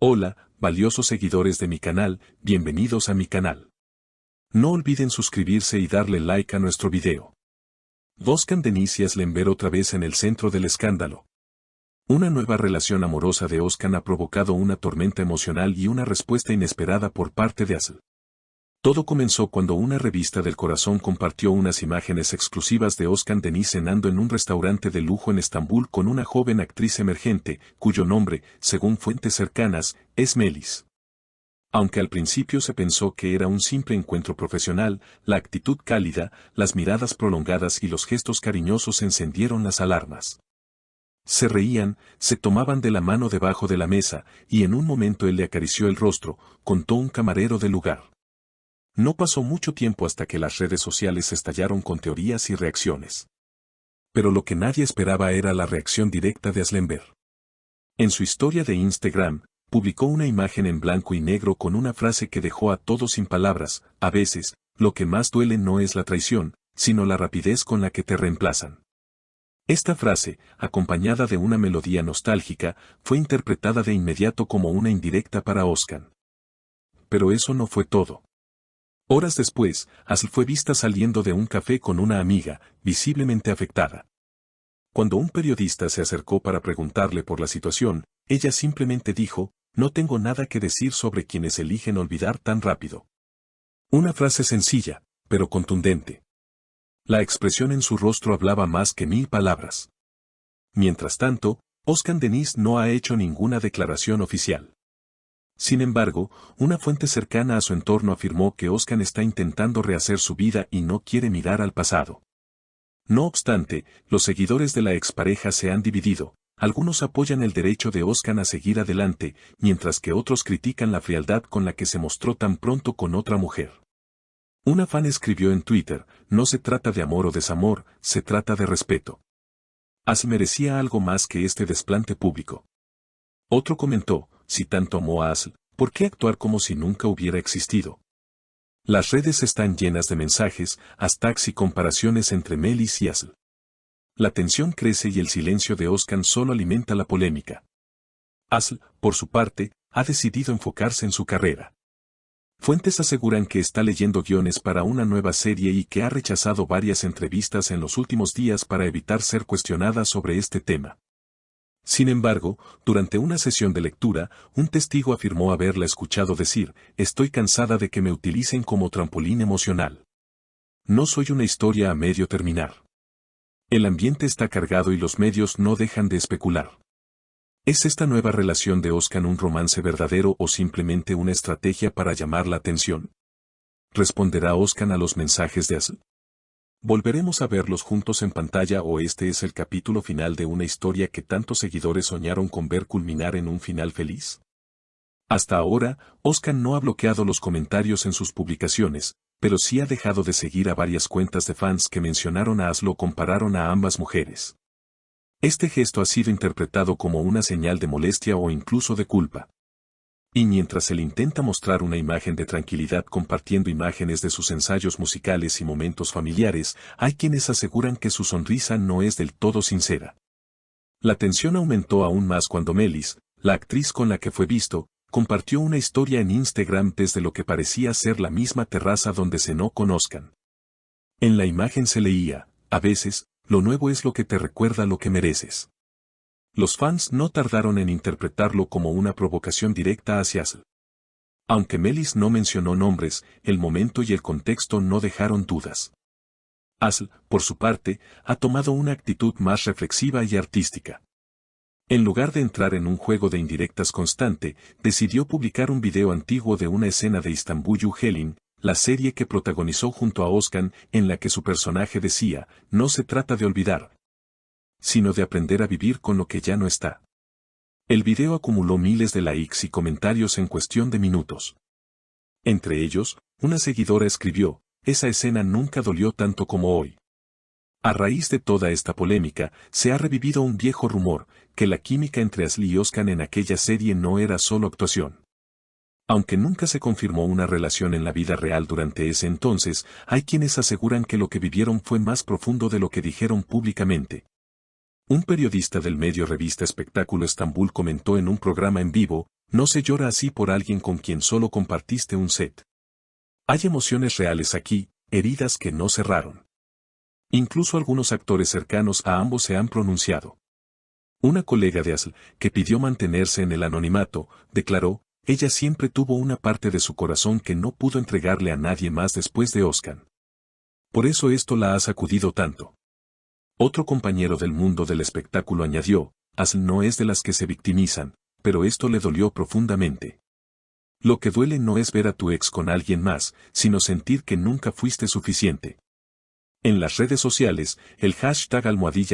Hola, valiosos seguidores de mi canal, bienvenidos a mi canal. No olviden suscribirse y darle like a nuestro video. Özkan Deniz y Özlem otra vez en el centro del escándalo. Una nueva relación amorosa de Özkan ha provocado una tormenta emocional y una respuesta inesperada por parte de Aslı. Todo comenzó cuando una revista del corazón compartió unas imágenes exclusivas de Özkan Deniz cenando en un restaurante de lujo en Estambul con una joven actriz emergente, cuyo nombre, según fuentes cercanas, es Melis. Aunque al principio se pensó que era un simple encuentro profesional, la actitud cálida, las miradas prolongadas y los gestos cariñosos encendieron las alarmas. Se reían, se tomaban de la mano debajo de la mesa, y en un momento él le acarició el rostro, contó un camarero del lugar. No pasó mucho tiempo hasta que las redes sociales estallaron con teorías y reacciones. Pero lo que nadie esperaba era la reacción directa de Özlem. En su historia de Instagram, publicó una imagen en blanco y negro con una frase que dejó a todos sin palabras: a veces, lo que más duele no es la traición, sino la rapidez con la que te reemplazan. Esta frase, acompañada de una melodía nostálgica, fue interpretada de inmediato como una indirecta para Özkan. Pero eso no fue todo. Horas después, Aslı fue vista saliendo de un café con una amiga, visiblemente afectada. Cuando un periodista se acercó para preguntarle por la situación, ella simplemente dijo: no tengo nada que decir sobre quienes eligen olvidar tan rápido. Una frase sencilla, pero contundente. La expresión en su rostro hablaba más que 1000 palabras. Mientras tanto, Özkan Deniz no ha hecho ninguna declaración oficial. Sin embargo, una fuente cercana a su entorno afirmó que Özkan está intentando rehacer su vida y no quiere mirar al pasado. No obstante, los seguidores de la expareja se han dividido. Algunos apoyan el derecho de Özkan a seguir adelante, mientras que otros critican la frialdad con la que se mostró tan pronto con otra mujer. Una fan escribió en Twitter: no se trata de amor o desamor, se trata de respeto. Aslı merecía algo más que este desplante público. Otro comentó: si tanto amó a Aslı, ¿por qué actuar como si nunca hubiera existido? Las redes están llenas de mensajes, hashtags y comparaciones entre Melis y Aslı. La tensión crece y el silencio de Özkan solo alimenta la polémica. Aslı, por su parte, ha decidido enfocarse en su carrera. Fuentes aseguran que está leyendo guiones para una nueva serie y que ha rechazado varias entrevistas en los últimos días para evitar ser cuestionada sobre este tema. Sin embargo, durante una sesión de lectura, un testigo afirmó haberla escuchado decir: estoy cansada de que me utilicen como trampolín emocional. No soy una historia a medio terminar. El ambiente está cargado y los medios no dejan de especular. ¿Es esta nueva relación de Özkan un romance verdadero o simplemente una estrategia para llamar la atención? ¿Responderá Özkan a los mensajes de Aslı? ¿Volveremos a verlos juntos en pantalla o este es el capítulo final de una historia que tantos seguidores soñaron con ver culminar en un final feliz? Hasta ahora, Özkan no ha bloqueado los comentarios en sus publicaciones, pero sí ha dejado de seguir a varias cuentas de fans que mencionaron a Aslı o compararon a ambas mujeres. Este gesto ha sido interpretado como una señal de molestia o incluso de culpa. Y mientras él intenta mostrar una imagen de tranquilidad compartiendo imágenes de sus ensayos musicales y momentos familiares, hay quienes aseguran que su sonrisa no es del todo sincera. La tensión aumentó aún más cuando Melis, la actriz con la que fue visto, compartió una historia en Instagram desde lo que parecía ser la misma terraza donde cenó con Özkan. En la imagen se leía: a veces, lo nuevo es lo que te recuerda lo que mereces. Los fans no tardaron en interpretarlo como una provocación directa hacia Aslı. Aunque Melis no mencionó nombres, el momento y el contexto no dejaron dudas. Aslı, por su parte, ha tomado una actitud más reflexiva y artística. En lugar de entrar en un juego de indirectas constante, decidió publicar un video antiguo de una escena de İstanbul Gelin, la serie que protagonizó junto a Özkan, en la que su personaje decía: no se trata de olvidar, sino de aprender a vivir con lo que ya no está. El video acumuló miles de likes y comentarios en cuestión de minutos. Entre ellos, una seguidora escribió: esa escena nunca dolió tanto como hoy. A raíz de toda esta polémica, se ha revivido un viejo rumor, que la química entre Aslı y Özkan en aquella serie no era solo actuación. Aunque nunca se confirmó una relación en la vida real durante ese entonces, hay quienes aseguran que lo que vivieron fue más profundo de lo que dijeron públicamente. Un periodista del medio revista Espectáculo Estambul comentó en un programa en vivo: No se llora así por alguien con quien solo compartiste un set. Hay emociones reales aquí, heridas que no cerraron. Incluso algunos actores cercanos a ambos se han pronunciado. Una colega de Asl, que pidió mantenerse en el anonimato, declaró, ella siempre tuvo una parte de su corazón que no pudo entregarle a nadie más después de Oscar. Por eso esto la ha sacudido tanto. Otro compañero del mundo del espectáculo añadió, Asl no es de las que se victimizan, pero esto le dolió profundamente. Lo que duele no es ver a tu ex con alguien más, sino sentir que nunca fuiste suficiente. En las redes sociales, el hashtag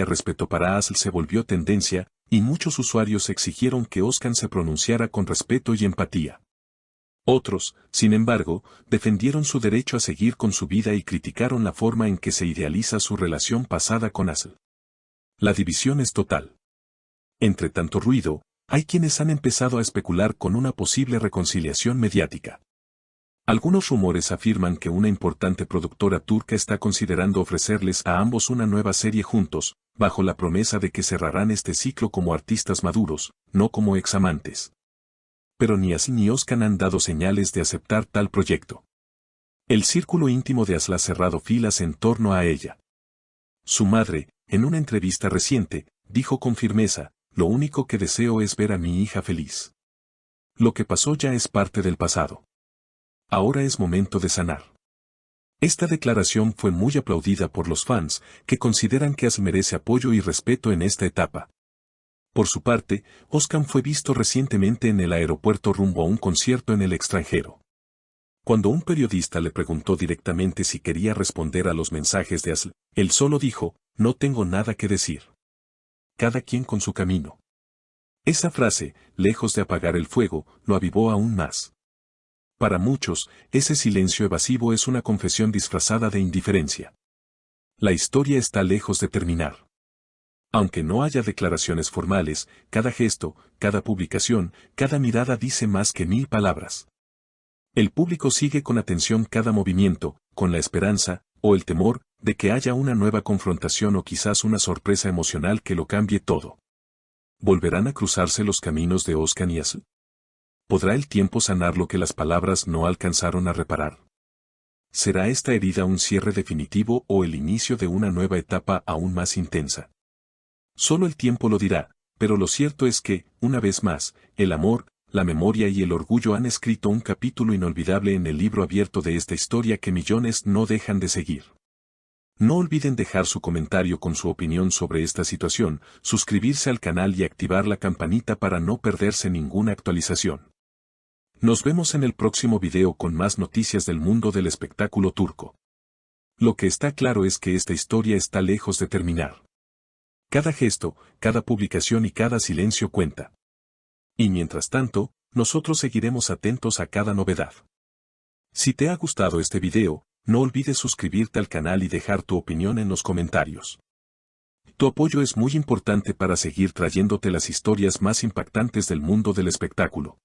#respeto para Asl se volvió tendencia, y muchos usuarios exigieron que Oscar se pronunciara con respeto y empatía. Otros, sin embargo, defendieron su derecho a seguir con su vida y criticaron la forma en que se idealiza su relación pasada con Asl. La división es total. Entre tanto ruido, hay quienes han empezado a especular con una posible reconciliación mediática. Algunos rumores afirman que una importante productora turca está considerando ofrecerles a ambos una nueva serie juntos, bajo la promesa de que cerrarán este ciclo como artistas maduros, no como examantes. Pero ni Asl ni Oscar han dado señales de aceptar tal proyecto. El círculo íntimo de Asl ha cerrado filas en torno a ella. Su madre, en una entrevista reciente, dijo con firmeza, lo único que deseo es ver a mi hija feliz. Lo que pasó ya es parte del pasado. Ahora es momento de sanar. Esta declaración fue muy aplaudida por los fans, que consideran que Asl merece apoyo y respeto en esta etapa. Por su parte, Oscar fue visto recientemente en el aeropuerto rumbo a un concierto en el extranjero. Cuando un periodista le preguntó directamente si quería responder a los mensajes de Asl, él solo dijo, no tengo nada que decir. Cada quien con su camino. Esa frase, lejos de apagar el fuego, lo avivó aún más. Para muchos, ese silencio evasivo es una confesión disfrazada de indiferencia. La historia está lejos de terminar. Aunque no haya declaraciones formales, cada gesto, cada publicación, cada mirada dice más que 1000 palabras. El público sigue con atención cada movimiento, con la esperanza, o el temor, de que haya una nueva confrontación o quizás una sorpresa emocional que lo cambie todo. ¿Volverán a cruzarse los caminos de Oscar y Asl? ¿Podrá el tiempo sanar lo que las palabras no alcanzaron a reparar? ¿Será esta herida un cierre definitivo o el inicio de una nueva etapa aún más intensa? Solo el tiempo lo dirá, pero lo cierto es que, una vez más, el amor, la memoria y el orgullo han escrito un capítulo inolvidable en el libro abierto de esta historia que millones no dejan de seguir. No olviden dejar su comentario con su opinión sobre esta situación, suscribirse al canal y activar la campanita para no perderse ninguna actualización. Nos vemos en el próximo video con más noticias del mundo del espectáculo turco. Lo que está claro es que esta historia está lejos de terminar. Cada gesto, cada publicación y cada silencio cuenta. Y mientras tanto, nosotros seguiremos atentos a cada novedad. Si te ha gustado este video, no olvides suscribirte al canal y dejar tu opinión en los comentarios. Tu apoyo es muy importante para seguir trayéndote las historias más impactantes del mundo del espectáculo.